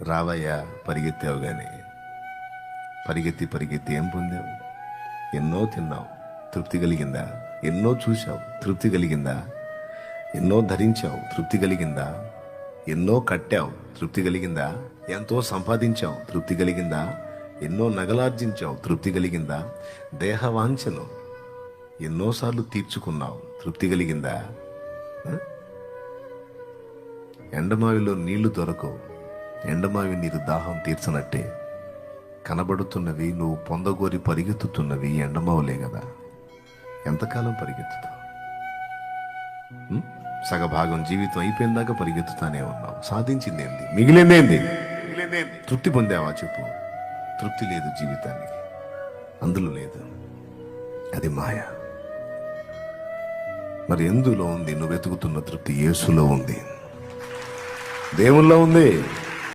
రావయ్యా పరిగెత్తావు కానీ పరిగెత్తి పరిగెత్తి ఏం పొందావు? ఎన్నో తిన్నావు, తృప్తి కలిగిందా? ఎన్నో చూశావు, తృప్తి కలిగిందా? ఎన్నో ధరించావు, తృప్తి కలిగిందా? ఎన్నో కట్టావు, తృప్తి కలిగిందా? ఎంతో సంపాదించావు, తృప్తి కలిగిందా? ఎన్నో నగలార్జించావు, తృప్తి కలిగిందా? దేహవాంఛను ఎన్నోసార్లు తీర్చుకున్నావు, తృప్తి కలిగిందా? ఎండమావిలో నీళ్లు దొరకవు, ఎండమావి నీరు దాహం తీర్చనట్టే కనబడుతున్నవి నువ్వు పొందగోరి పరిగెత్తుతున్నవి ఎండమావులే కదా. ఎంతకాలం పరిగెత్తుతావు? సగభాగం జీవితం అయిపోయిందాకా పరిగెత్తుతానే ఉన్నావు. సాధించిందేంది? మిగిలిందేంది? తృప్తి పొందావా చెప్పు? తృప్తి లేదు జీవితానికి, అందులో లేదు. అది మాయ. మరి ఎందులో ఉంది నువ్వు వెతుకుతున్న తృప్తి? యేసులో ఉంది, దేవుల్లో ఉంది.